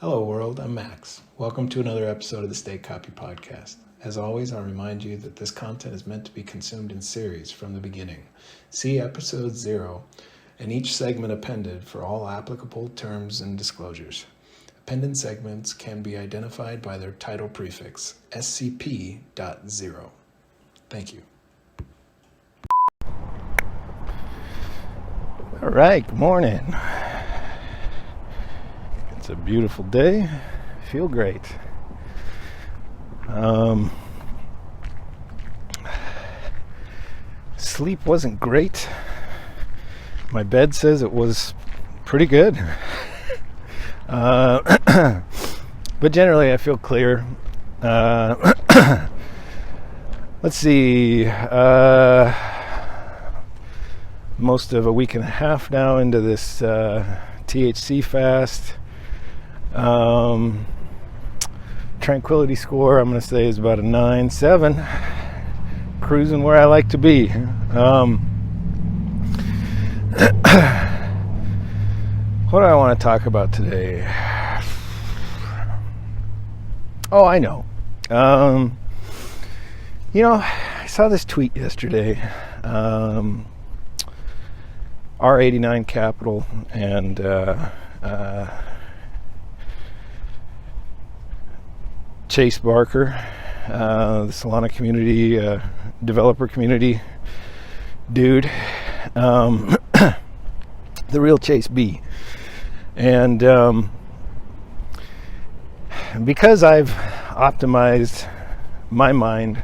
Hello world, I'm Max. Welcome to another episode of the Stay Copy Podcast. As always, I'll remind you that this content is meant to be consumed in series from the beginning. See episode 0 and each segment appended for all applicable terms and disclosures. Appended segments can be identified by their title prefix, SCP.0. Thank you. All right, good morning. It's a beautiful day. Feel great. Sleep wasn't great. My bed says it was pretty good. But generally I feel clear. Let's see. Most of a week and a half now into this THC fast. Tranquility score, I'm going to say, is about a 9-7. Cruising where I like to be. What do I want to talk about today? Oh, I know. I saw this tweet yesterday. R89 Capital and Chase Barker, the Solana community, developer community dude, the real Chase B. And because I've optimized my mind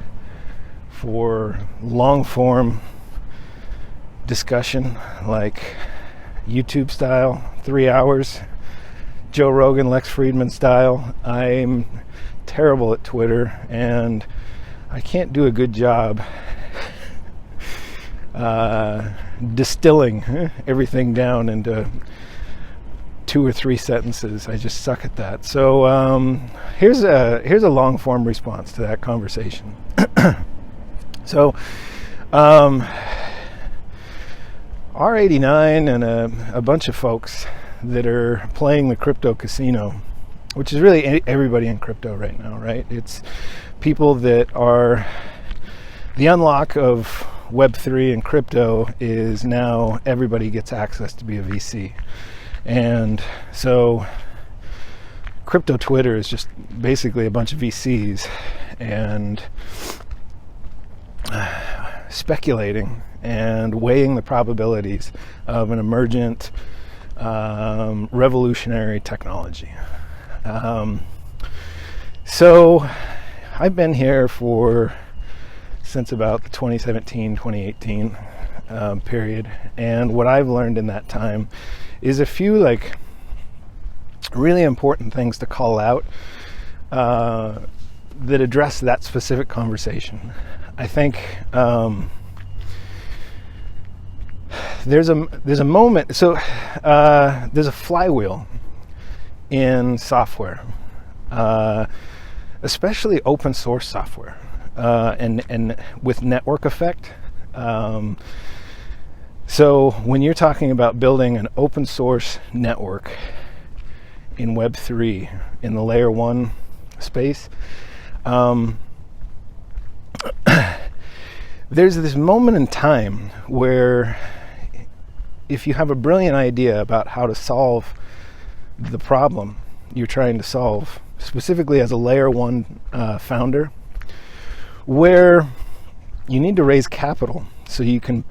for long form discussion, like YouTube style, 3 hours, Joe Rogan, Lex Friedman style, I'm terrible at Twitter, and I can't do a good job distilling everything down into 2 or 3 sentences. I just suck at that. So here's a long form response to that conversation. So R89 and a bunch of folks that are playing the crypto casino, which is really everybody in crypto right now, right? It's people that are, the unlock of Web3 and crypto is now everybody gets access to be a VC. And so crypto Twitter is just basically a bunch of VCs and speculating and weighing the probabilities of an emergent revolutionary technology. So I've been here since about the 2017-2018 period, and what I've learned in that time is a few really important things to call out that address that specific conversation. I think there's a moment. So there's a flywheel in software, especially open source software, and with network effect. So when you're talking about building an open source network in Web3 in the layer 1 space, there's this moment in time where if you have a brilliant idea about how to solve the problem you're trying to solve, specifically as a layer 1 founder, where you need to raise capital so you can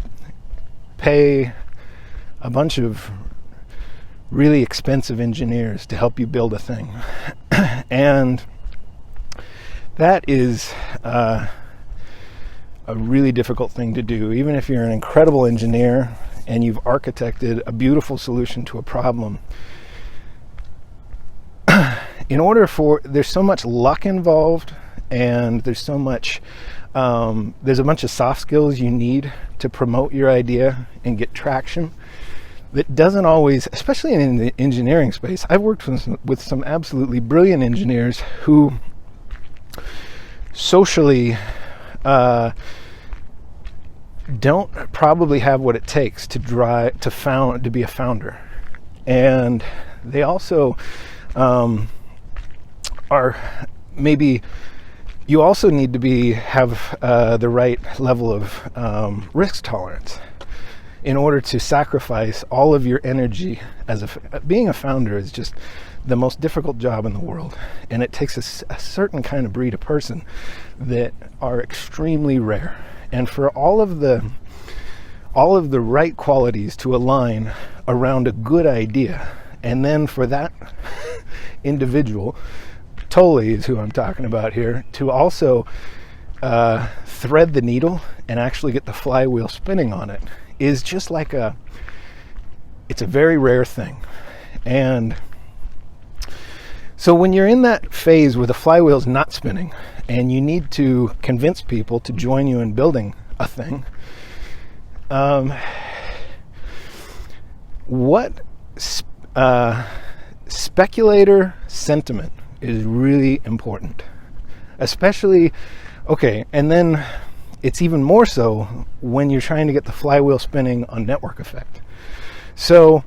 pay a bunch of really expensive engineers to help you build a thing. And that is a really difficult thing to do, even if you're an incredible engineer and you've architected a beautiful solution to a problem. There's so much luck involved, and there's so much, there's a bunch of soft skills you need to promote your idea and get traction that doesn't always, especially in the engineering space. I've worked with some absolutely brilliant engineers who socially don't probably have what it takes to be a founder. And they also, are maybe you also need to have the right level of risk tolerance in order to sacrifice all of your energy. Being a founder is just the most difficult job in the world, and it takes a certain kind of breed of person that are extremely rare. And for all of the right qualities to align around a good idea, and then for that individual, Tolly is who I'm talking about here, to also thread the needle and actually get the flywheel spinning on it, is just like it's a very rare thing. And so when you're in that phase where the flywheel's not spinning and you need to convince people to join you in building a thing, speculator sentiment is really important, especially, and then it's even more so when you're trying to get the flywheel spinning on network effect. So,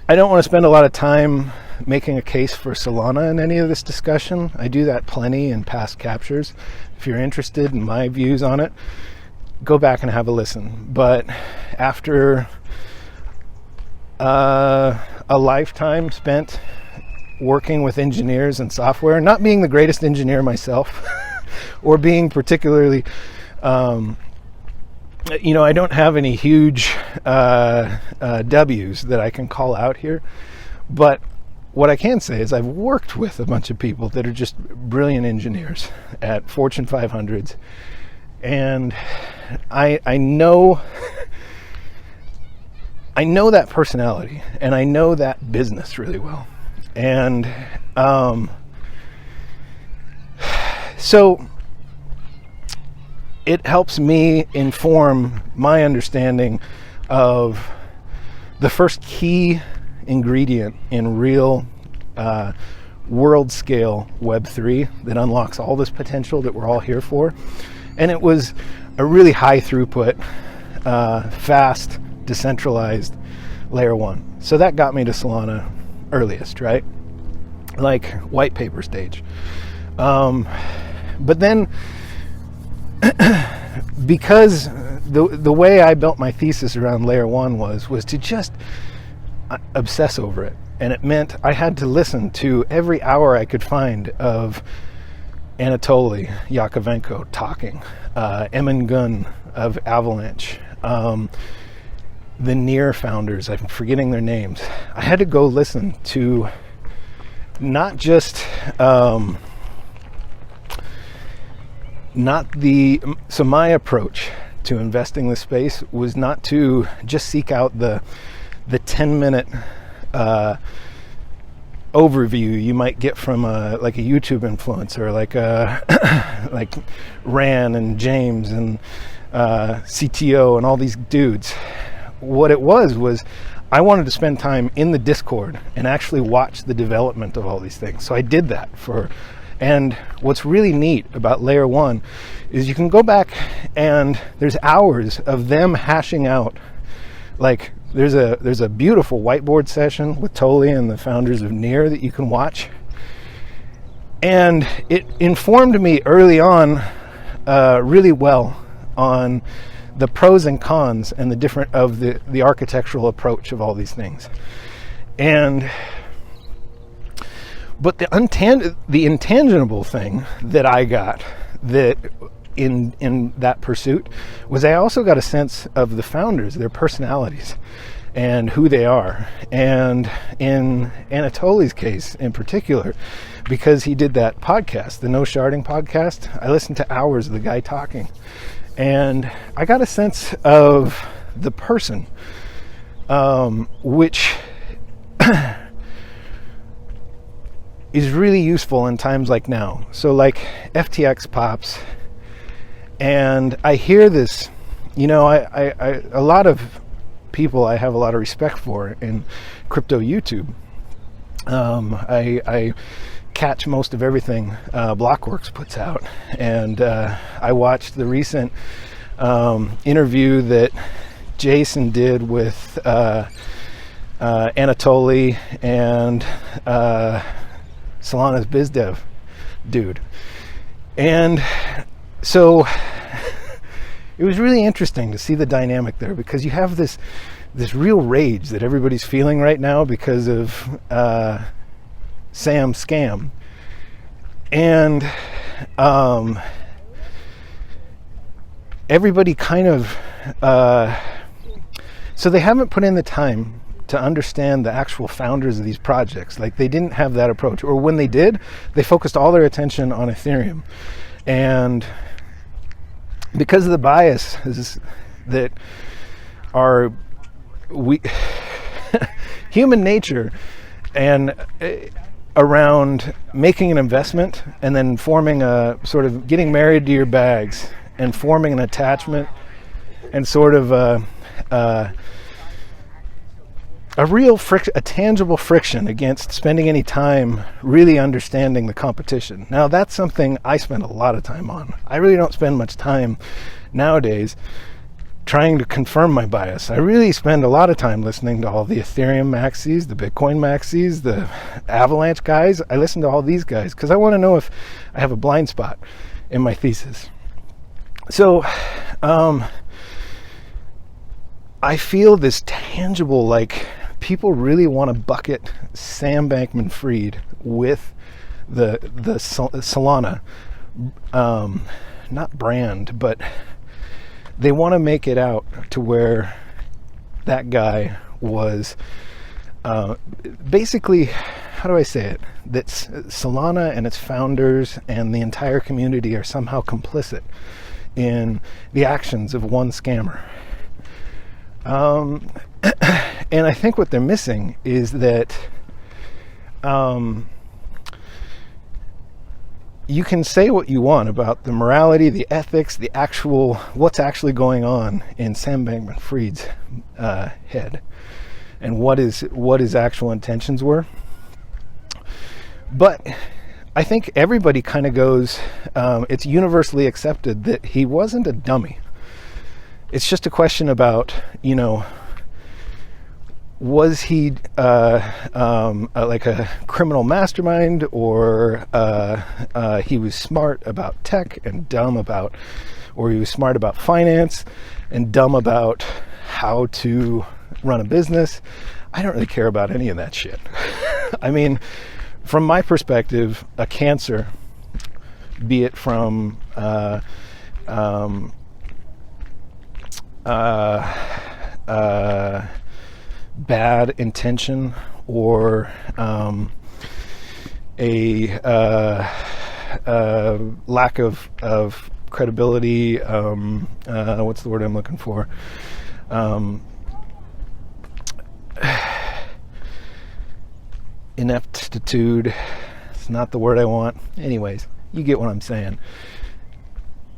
I don't want to spend a lot of time making a case for Solana in any of this discussion. I do that plenty in past captures. If you're interested in my views on it, go back and have a listen. But after a lifetime spent working with engineers and software, not being the greatest engineer myself, or being particularly, I don't have any huge W's that I can call out here, but what I can say is I've worked with a bunch of people that are just brilliant engineers at Fortune 500s, and I know that personality, and I know that business really well. And so it helps me inform my understanding of the first key ingredient in real world scale Web3 that unlocks all this potential that we're all here for. And it was a really high throughput, fast, decentralized layer 1. So that got me to Solana earliest, right? Like white paper stage. But then because the way I built my thesis around layer 1 was to just obsess over it. And it meant I had to listen to every hour I could find of Anatoly Yakovenko talking, Emin Gun of Avalanche, the Near founders, I'm forgetting their names. I had to go listen to not just so my approach to investing in this space was not to just seek out the 10-minute overview you might get from like a YouTube influencer, like Ran and James and CTO and all these dudes. What it was I wanted to spend time in the Discord and actually watch the development of all these things. So I did that and what's really neat about layer 1 is you can go back and there's hours of them hashing out. Like there's a beautiful whiteboard session with Tolly and the founders of Near that you can watch. And it informed me early on really well on the pros and cons and the different of the architectural approach of all these things. But the intangible thing that I got that in that pursuit was I also got a sense of the founders, their personalities and who they are. And in Anatoly's case in particular, because he did that podcast, the No Sharding podcast, I listened to hours of the guy talking. And I got a sense of the person, which is really useful in times like now. So like FTX pops, and I hear this, I a lot of people I have a lot of respect for in crypto YouTube. I catch most of everything Blockworks puts out, and I watched the recent interview that Jason did with Anatoly and Solana's BizDev dude. And so it was really interesting to see the dynamic there, because you have this real rage that everybody's feeling right now because of Sam's scam. And everybody kind of so they haven't put in the time to understand the actual founders of these projects. Like, they didn't have that approach, or when they did, they focused all their attention on Ethereum. And because of the biases that are human nature, and around making an investment and then forming a sort of getting married to your bags and forming an attachment and sort of a tangible friction against spending any time really understanding the competition. Now, that's something I spend a lot of time on. I really don't spend much time nowadays trying to confirm my bias. I really spend a lot of time listening to all the Ethereum maxis, the Bitcoin maxis, the Avalanche guys. I listen to all these guys because I want to know if I have a blind spot in my thesis. So I feel this tangible, like, people really want to bucket Sam Bankman-Fried with the Solana, not brand, but they want to make it out to where that guy was basically, how do I say it, that Solana and its founders and the entire community are somehow complicit in the actions of one scammer. And I think what they're missing is that you can say what you want about the morality, the ethics, the actual, what's actually going on in Sam Bankman-Fried's head, and what his actual intentions were. But I think everybody kind of goes, it's universally accepted that he wasn't a dummy. It's just a question about, was he like a criminal mastermind, or he was smart about tech and dumb about, or he was smart about finance and dumb about how to run a business. I don't really care about any of that shit. I mean, from my perspective, a cancer, be it from bad intention or a lack of credibility, what's the word I'm looking for, ineptitude, it's not the word I want. Anyways, you get what I'm saying.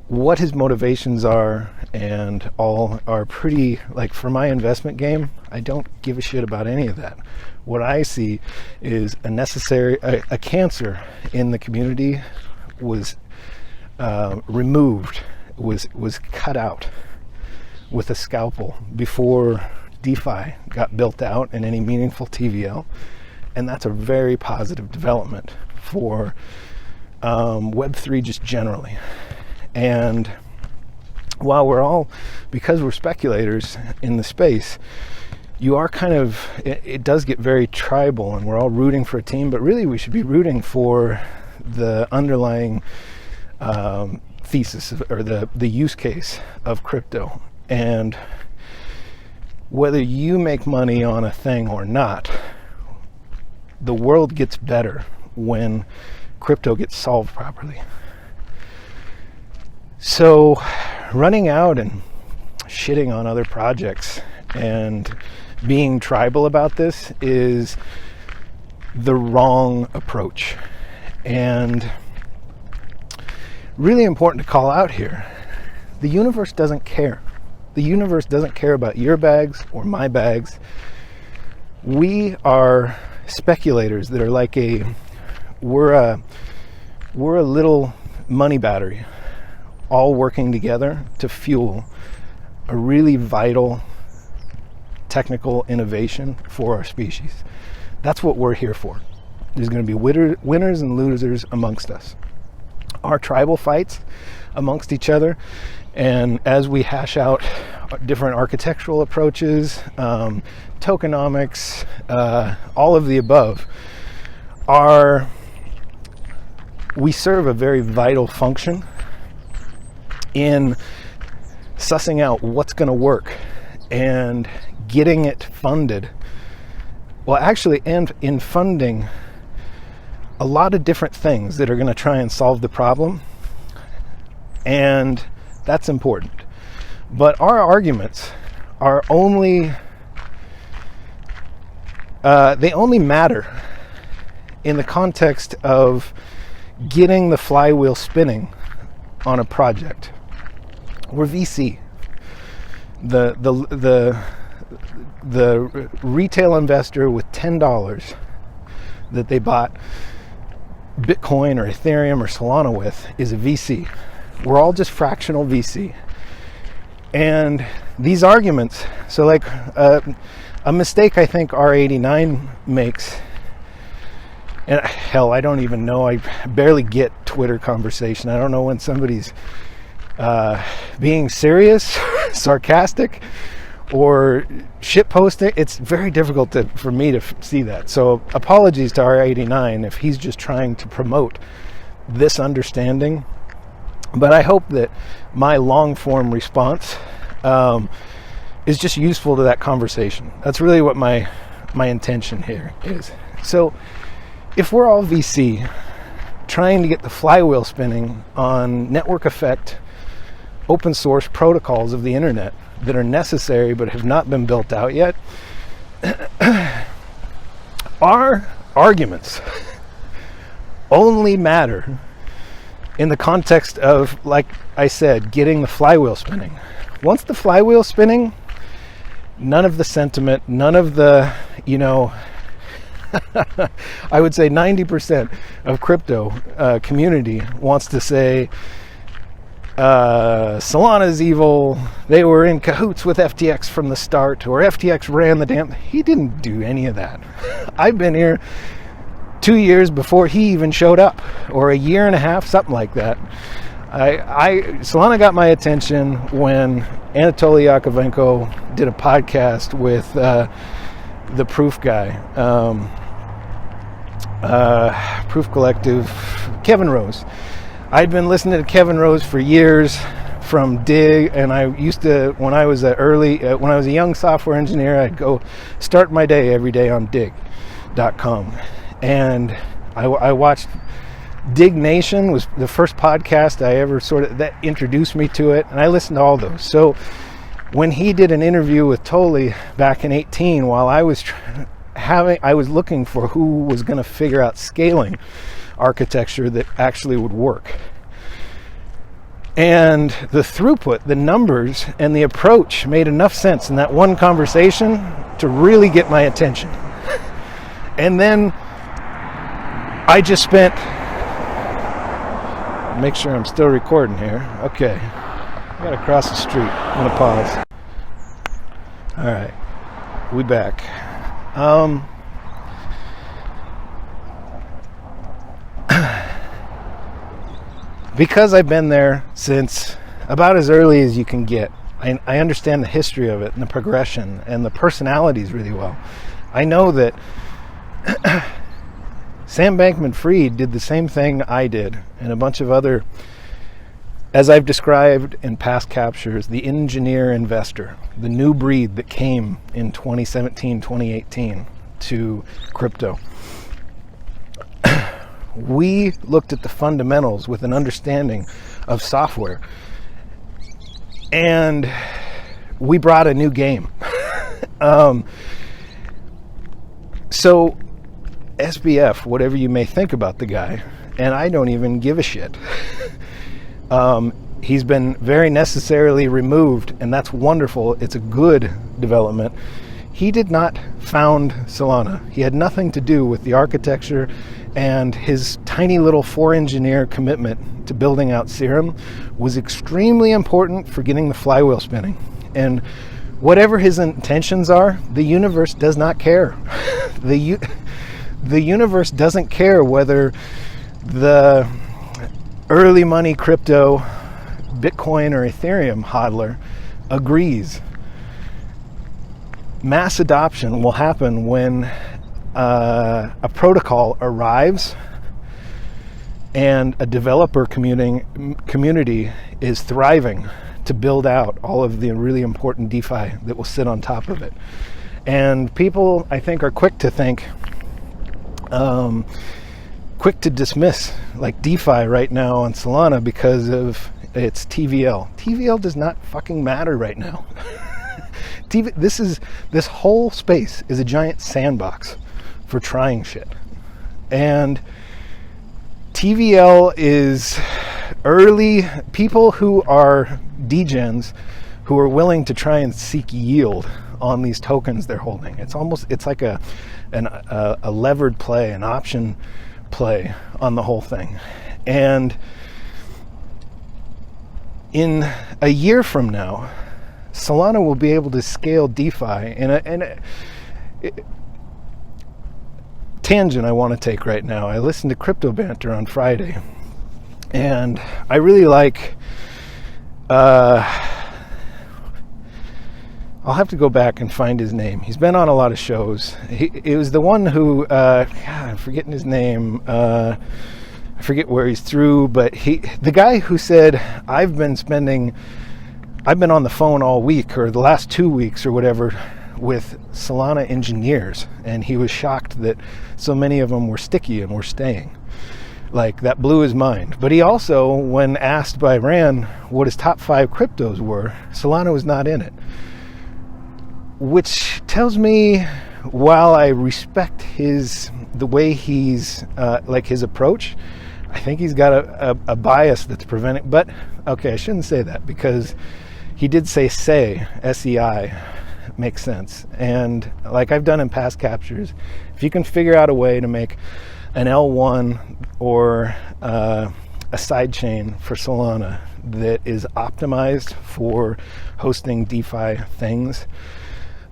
What his motivations are and all are pretty, like, for my investment game, I don't give a shit about any of that. What I see is a cancer in the community was removed, was cut out with a scalpel before DeFi got built out in any meaningful TVL. And that's a very positive development for Web3 just generally. And while because we're speculators in the space, you are kind of, it does get very tribal, and we're all rooting for a team, but really we should be rooting for the underlying thesis or the use case of crypto. And whether you make money on a thing or not, the world gets better when crypto gets solved properly. So running out and shitting on other projects and being tribal about this is the wrong approach. And really important to call out here, the universe doesn't care. The universe doesn't care about your bags or my bags. We are speculators that are like we're a little money battery, all working together to fuel a really vital technical innovation for our species. That's what we're here for. There's going to be winners and losers amongst us. Our tribal fights amongst each other, and as we hash out different architectural approaches, tokenomics, all of the above, we serve a very vital function in sussing out what's going to work and getting it funded. Well, actually, and in funding a lot of different things that are going to try and solve the problem. And that's important. But our arguments are only, they only matter in the context of getting the flywheel spinning on a project. We're VC. The retail investor with $10 that they bought Bitcoin or Ethereum or Solana with is a VC. We're all just fractional VC. And these arguments, so like a mistake I think R89 makes, and hell, I don't even know, I barely get Twitter conversation. I don't know when somebody's being serious, sarcastic, or shit posting. It's very difficult for me to see that. So apologies to R89 if he's just trying to promote this understanding. But I hope that my long form response is just useful to that conversation. That's really what my intention here is. So if we're all VC trying to get the flywheel spinning on network effect, open source protocols of the internet that are necessary but have not been built out yet, our arguments only matter in the context of, like I said, getting the flywheel spinning. Once the flywheel spinning, none of the sentiment, none of the, I would say 90% of crypto community wants to say, Solana's evil, they were in cahoots with FTX from the start, or FTX ran the damn... He didn't do any of that. I've been here 2 years before he even showed up, or a year and a half, something like that. Solana got my attention when Anatoly Yakovenko did a podcast with the Proof guy, Proof Collective, Kevin Rose. I'd been listening to Kevin Rose for years from Dig, and I used to, when I was a young software engineer, I'd go start my day every day on dig.com. And I watched Dig Nation, was the first podcast I ever that introduced me to it, and I listened to all those. So when he did an interview with Toly back in 2018, while I was looking for who was going to figure out scaling architecture that actually would work. And the throughput, the numbers, and the approach made enough sense in that one conversation to really get my attention. And then I just spent... Make sure I'm still recording here. Okay. I gotta cross the street. I'm gonna pause. Alright. We back. Because I've been there since about as early as you can get, I understand the history of it and the progression and the personalities really well. I know that Sam Bankman-Fried did the same thing I did, and a bunch of other, as I've described in past captures, the engineer investor, the new breed that came in 2017, 2018 to crypto. We looked at the fundamentals with an understanding of software, and we brought a new game. So SBF, whatever you may think about the guy, and I don't even give a shit, he's been very necessarily removed, and that's wonderful. It's a good development. He did not found Solana. He had nothing to do with the architecture, and his tiny little 4-engineer commitment to building out Serum was extremely important for getting the flywheel spinning. And whatever his intentions are, the universe does not care. The universe doesn't care whether the early money crypto, Bitcoin or Ethereum hodler agrees. Mass adoption will happen when a protocol arrives and a developer community is thriving to build out all of the really important DeFi that will sit on top of it. And people, I think, are quick to dismiss like DeFi right now on Solana because of its TVL. TVL does not fucking matter right now. This whole space is a giant sandbox for trying shit. And TVL is early people who are degens who are willing to try and seek yield on these tokens they're holding. It's like a levered play, an option play on the whole thing. And in a year from now, Solana will be able to scale DeFi in a tangent I want to take right now. I listened to Crypto Banter on Friday, and I really like I'll have to go back and find his name. He's been on a lot of shows. It was the one who I'm forgetting his name. I forget where he's through, but the guy who said I've been on the phone all week or the last 2 weeks or whatever with Solana engineers, and he was shocked that so many of them were sticky and were staying. Like, that blew his mind. But he also, when asked by Rand what his top 5 cryptos were, Solana was not in it. Which tells me, while I respect the way he's his approach, I think he's got a bias that's preventing. But okay, I shouldn't say that, because he did say SEI makes sense. And like I've done in past captures, if you can figure out a way to make an L1 or a sidechain for Solana that is optimized for hosting DeFi things,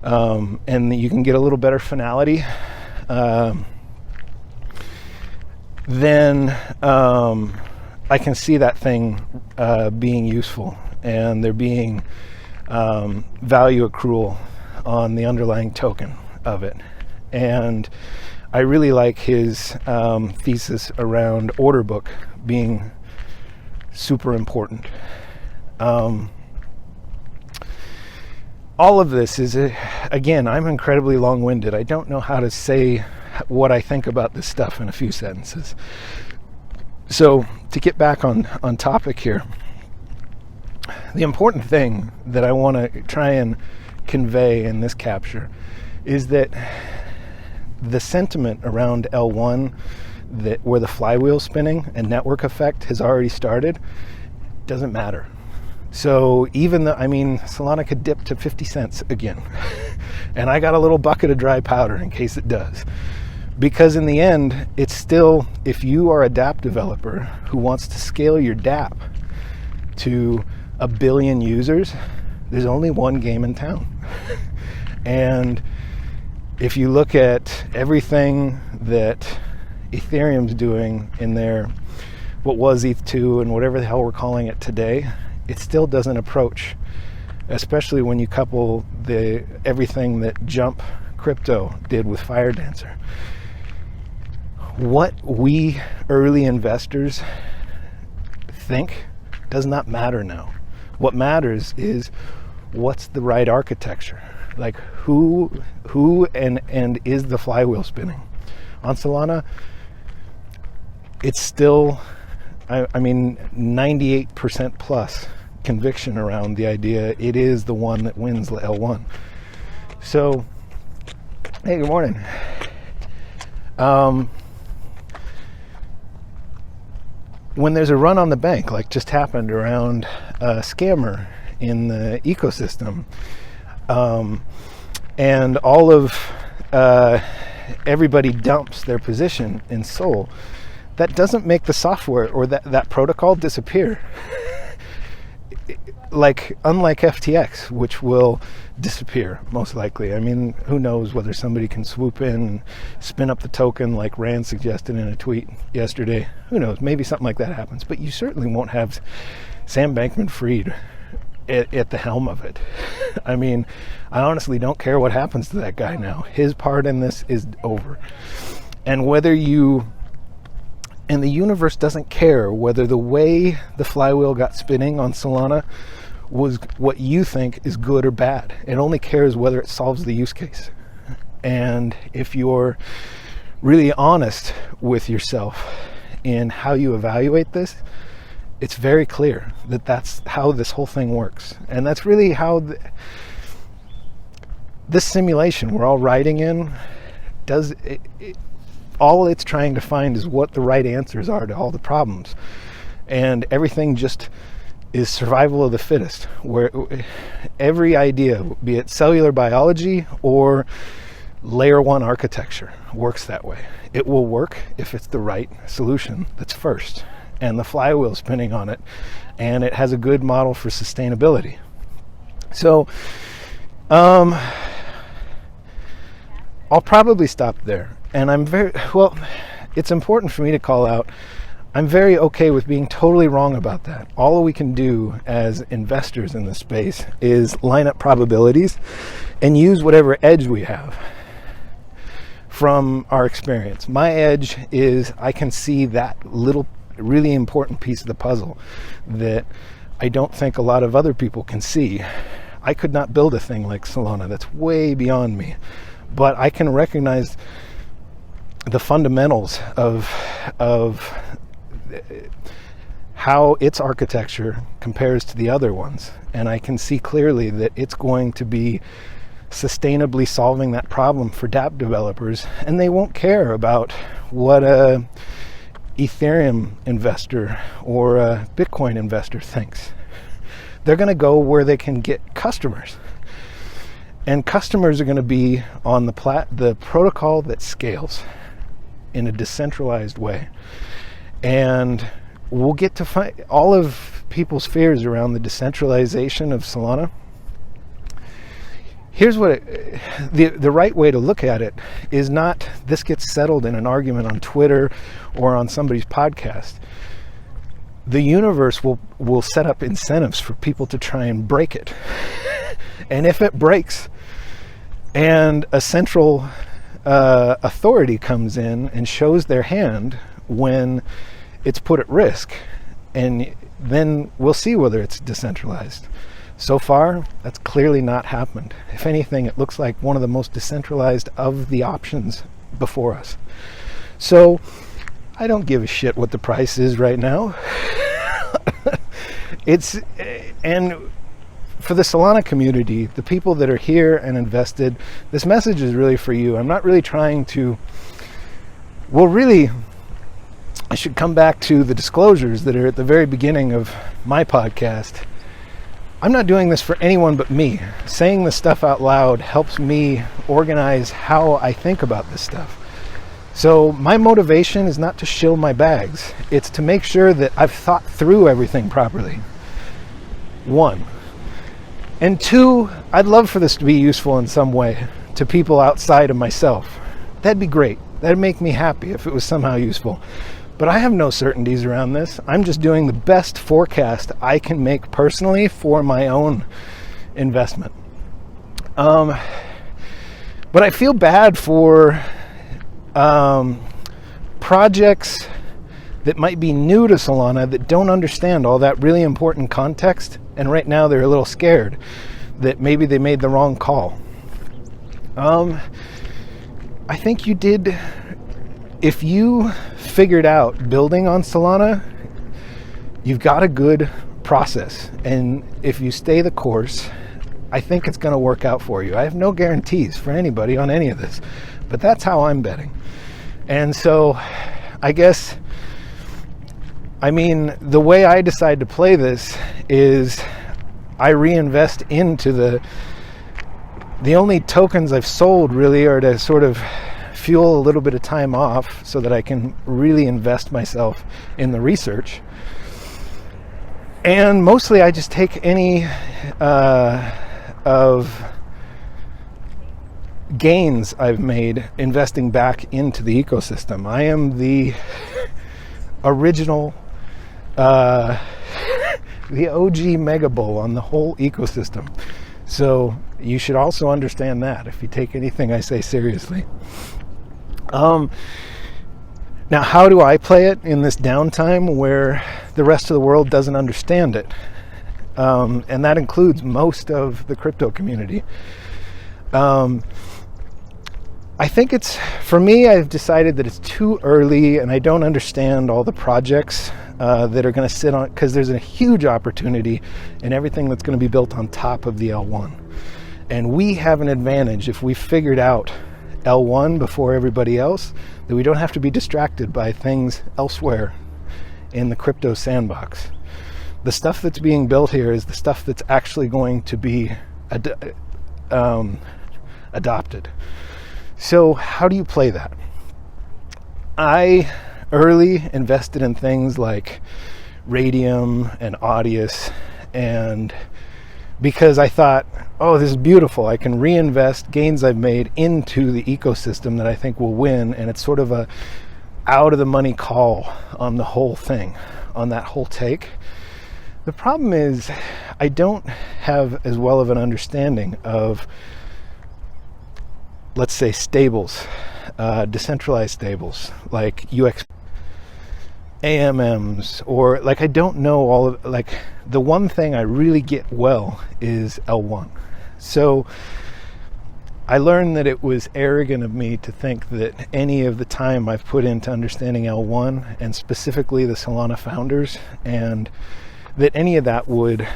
and you can get a little better finality, then I can see that thing being useful, and there being value accrual on the underlying token of it. And I really like his thesis around order book being super important. All of this is, again, I'm incredibly long-winded. I don't know how to say what I think about this stuff in a few sentences. So to get back on topic here, the important thing that I want to try and convey in this capture is that the sentiment around L1, where the flywheel spinning and network effect has already started, doesn't matter. So even though, Solana could dip to 50 cents again, and I got a little bucket of dry powder in case it does. Because in the end, it's still, if you are a dApp developer who wants to scale your dApp to 1 billion users, there's only one game in town. And if you look at everything that Ethereum's doing in their, what was ETH2 and whatever the hell we're calling it today, it still doesn't approach, especially when you couple everything that Jump Crypto did with Fire Dancer. What we early investors think does not matter now. What matters is what's the right architecture. Like who and is the flywheel spinning? On Solana, it's still, 98% plus conviction around the idea it is the one that wins the L1. So, hey, good morning. When there's a run on the bank, like just happened around a scammer in the ecosystem, and all of everybody dumps their position in Sol, that doesn't make the software or that protocol disappear. unlike FTX, which will disappear most likely. I mean, who knows whether somebody can swoop in and spin up the token like Rand suggested in a tweet yesterday. Who knows? Maybe something like that happens. But you certainly won't have Sam Bankman-Fried at the helm of it. I mean, I honestly don't care what happens to that guy now. His part in this is over. And and the universe doesn't care whether the way the flywheel got spinning on Solana was what you think is good or bad. It only cares whether it solves the use case. And if you're really honest with yourself in how you evaluate this, it's very clear that that's how this whole thing works. And that's really how this simulation we're all riding in does it. All it's trying to find is what the right answers are to all the problems. And everything just is survival of the fittest, where every idea, be it cellular biology or layer 1 architecture, works that way. It will work if it's the right solution that's first. And the flywheel spinning on it, and it has a good model for sustainability. So, I'll probably stop there. And it's important for me to call out, I'm very okay with being totally wrong about that. All we can do as investors in this space is line up probabilities and use whatever edge we have from our experience. My edge is I can see that little really important piece of the puzzle that I don't think a lot of other people can see. I could not build a thing like Solana. That's way beyond me. But I can recognize the fundamentals of how its architecture compares to the other ones. And I can see clearly that it's going to be sustainably solving that problem for dApp developers. And they won't care about what a Ethereum investor or a Bitcoin investor thinks. They're going to go where they can get customers. And customers are going to be on the protocol that scales in a decentralized way. And we'll get to find all of people's fears around the decentralization of Solana. Here's what the right way to look at it is not this gets settled in an argument on Twitter or on somebody's podcast. The universe will set up incentives for people to try and break it. And if it breaks and a central authority comes in and shows their hand when it's put at risk, and then we'll see whether it's decentralized. So far, that's clearly not happened. If anything, it looks like one of the most decentralized of the options before us. So I don't give a shit what the price is right now. And for the Solana community, the people that are here and invested, this message is really for you. I'm not really trying to, I should come back to the disclosures that are at the very beginning of my podcast. I'm not doing this for anyone but me. Saying this stuff out loud helps me organize how I think about this stuff. So my motivation is not to shill my bags. It's to make sure that I've thought through everything properly. 1. And 2, I'd love for this to be useful in some way to people outside of myself. That'd be great. That'd make me happy if it was somehow useful. But I have no certainties around this. I'm just doing the best forecast I can make personally for my own investment. But I feel bad for projects that might be new to Solana that don't understand all that really important context, and right now they're a little scared that maybe they made the wrong call. I think you did. If you figured out building on Solana, you've got a good process, and if you stay the course, I think it's going to work out for you. I have no guarantees for anybody on any of this, but that's how I'm betting. And so I guess, the way I decide to play this is I reinvest into the only tokens I've sold really are to sort of fuel a little bit of time off so that I can really invest myself in the research. And mostly I just take any of gains I've made investing back into the ecosystem. I am the original, the OG mega bull on the whole ecosystem. So you should also understand that if you take anything I say seriously. Now, how do I play it in this downtime where the rest of the world doesn't understand it? And that includes most of the crypto community. I think for me, I've decided that it's too early and I don't understand all the projects that are going to sit on, because there's a huge opportunity in everything that's going to be built on top of the L1. And we have an advantage if we figured out L1 before everybody else, that we don't have to be distracted by things elsewhere in the crypto sandbox. The stuff that's being built here is the stuff that's actually going to be adopted. So how do you play that? I early invested in things like Radium and Audius, and because I thought, oh, this is beautiful. I can reinvest gains I've made into the ecosystem that I think will win, and it's sort of a out of the money call on the whole thing, on that whole take. The problem is I don't have as well of an understanding of, let's say, stables, decentralized stables like UX, AMMs, or like I don't know all of, like the one thing I really get well is L1. So I learned that it was arrogant of me to think that any of the time I've put into understanding L1 and specifically the Solana founders, and that any of that would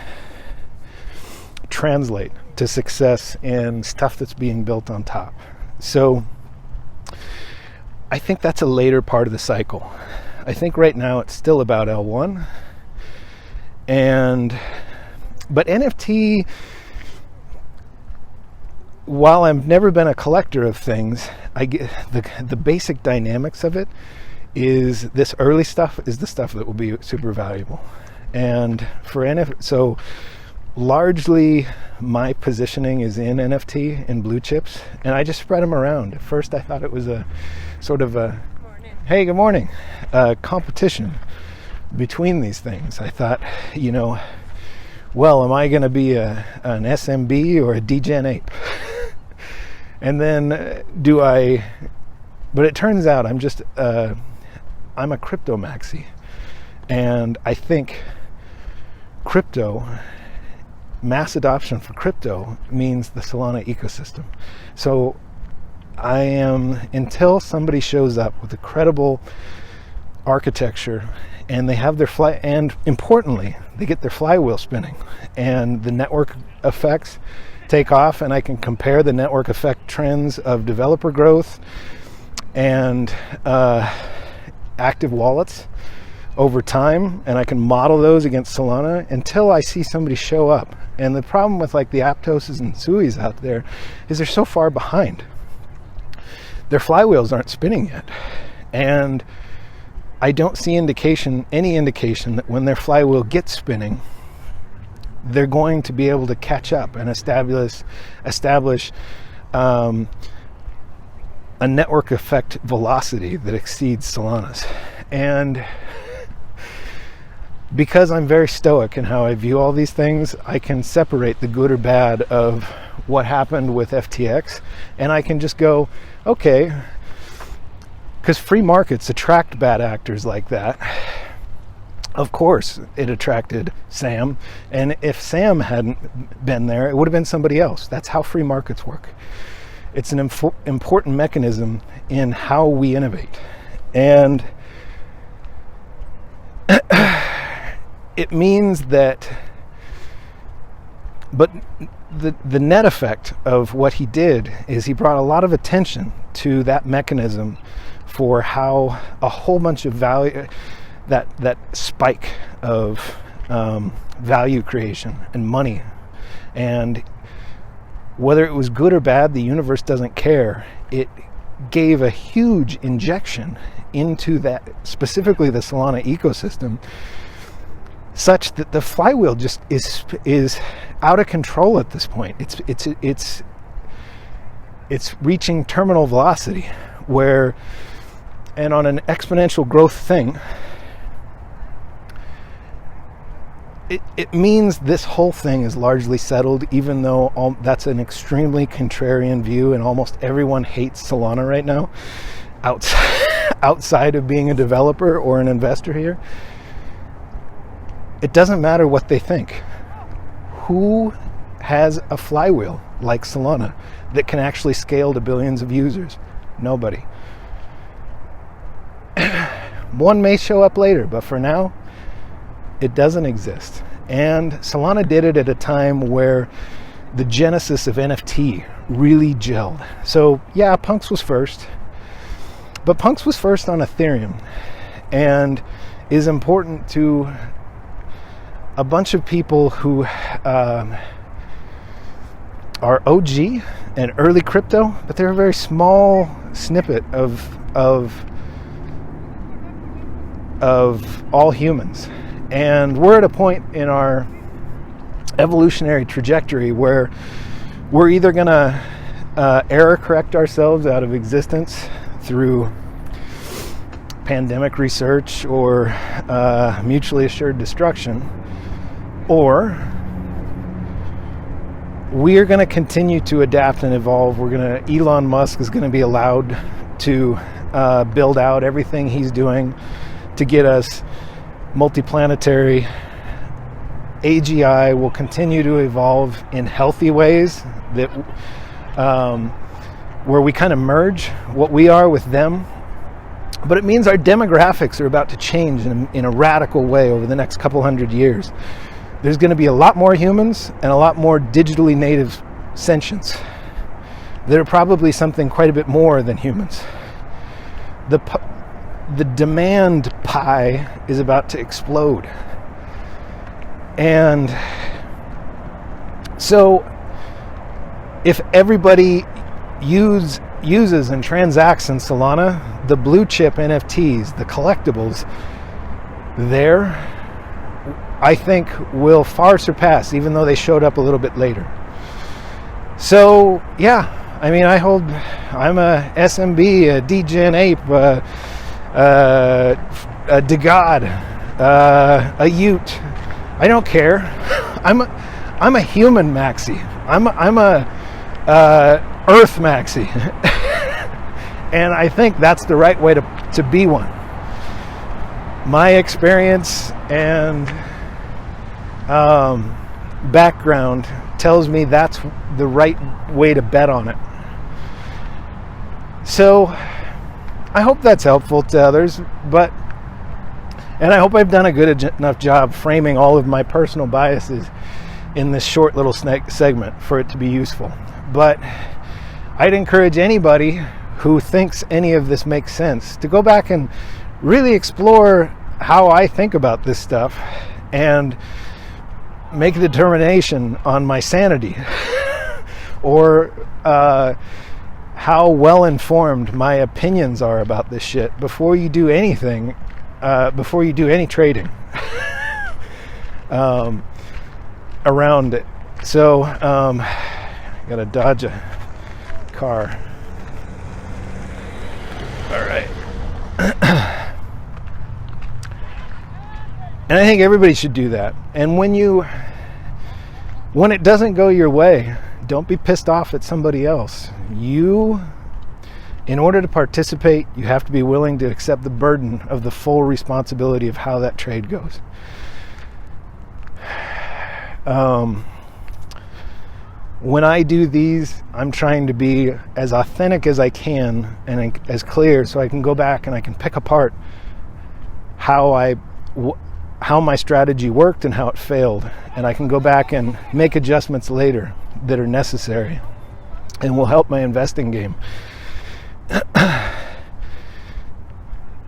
translate to success in stuff that's being built on top. So I think that's a later part of the cycle. I think right now it's still about L1. But NFT, while I've never been a collector of things, I get the basic dynamics of it is this early stuff is the stuff that will be super valuable. And for NFT, so largely my positioning is in NFT and blue chips, and I just spread them around. At first I thought it was a sort of a, hey, good morning, competition between these things. I thought, well, am I going to be an SMB or a degen ape? And then but it turns out I'm a crypto maxi. And I think mass adoption for crypto means the Solana ecosystem. So until somebody shows up with a credible architecture and they have and importantly, they get their flywheel spinning and the network effects take off, and I can compare the network effect trends of developer growth and active wallets over time, and I can model those against Solana until I see somebody show up. And the problem with like the Aptoses and Suis out there is they're so far behind. Their flywheels aren't spinning yet. And I don't see any indication that when their flywheel gets spinning, they're going to be able to catch up and establish a network effect velocity that exceeds Solana's. And because I'm very stoic in how I view all these things, I can separate the good or bad of what happened with FTX, and I can just go, okay, because free markets attract bad actors like that. Of course, it attracted Sam, and if Sam hadn't been there, it would have been somebody else. That's how free markets work. It's an important mechanism in how we innovate. And it means that, but the net effect of what he did is he brought a lot of attention to that mechanism for how a whole bunch of value, that spike of value creation and money, and whether it was good or bad, the universe doesn't care. It gave a huge injection into that, specifically the Solana ecosystem, such that the flywheel just is out of control at this point. It's reaching terminal velocity, where, and on an exponential growth thing, it means this whole thing is largely settled, even though that's an extremely contrarian view, and almost everyone hates Solana right now, outside of being a developer or an investor here. It doesn't matter what they think. Who has a flywheel like Solana that can actually scale to billions of users? Nobody. One may show up later, but for now, it doesn't exist. And Solana did it at a time where the genesis of NFT really gelled. So yeah, Punks was first, but Punks was first on Ethereum, and is important to a bunch of people who are OG and early crypto, but they're a very small snippet of all humans. And we're at a point in our evolutionary trajectory where we're either going to error correct ourselves out of existence through pandemic research or mutually assured destruction, or we are going to continue to adapt and evolve. Elon Musk is going to be allowed to build out everything he's doing to get us multiplanetary. AGI will continue to evolve in healthy ways that where we kind of merge what we are with them. But it means our demographics are about to change in a radical way over the next couple hundred years. There's going to be a lot more humans and a lot more digitally native sentients that are probably something quite a bit more than humans. The demand pie is about to explode. And so if everybody uses and transacts in Solana, the blue chip NFTs, the collectibles there, I think will far surpass, even though they showed up a little bit later. So yeah, I mean, I'm a SMB, a degen ape, a degod, a Ute. I don't care. I'm a human maxi. I'm a Earth maxi, and I think that's the right way to be one. My experience and background tells me that's the right way to bet on it. So I hope that's helpful to others, and I hope I've done a good enough job framing all of my personal biases in this short little segment for it to be useful. But I'd encourage anybody who thinks any of this makes sense to go back and really explore how I think about this stuff and make a determination on my sanity or how well informed my opinions are about this shit before you do anything, before you do any trading around it. So gotta dodge a car. All right. And I think everybody should do that. And when it doesn't go your way, don't be pissed off at somebody else. In order to participate, you have to be willing to accept the burden of the full responsibility of how that trade goes. When I do these, I'm trying to be as authentic as I can and as clear, so I can go back and I can pick apart how my strategy worked and how it failed, and I can go back and make adjustments later that are necessary and will help my investing game.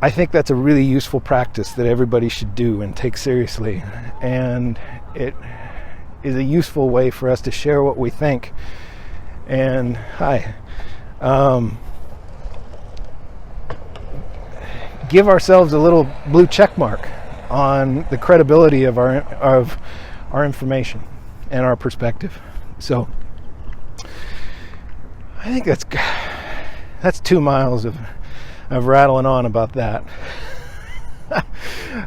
I think that's a really useful practice that everybody should do and take seriously, and it is a useful way for us to share what we think. And give ourselves a little blue check mark on the credibility of our information and our perspective. So I think that's 2 miles of rattling on about that.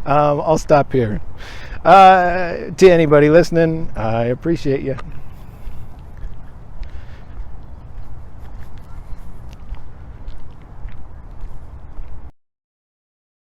I'll stop here. To anybody listening, I appreciate you.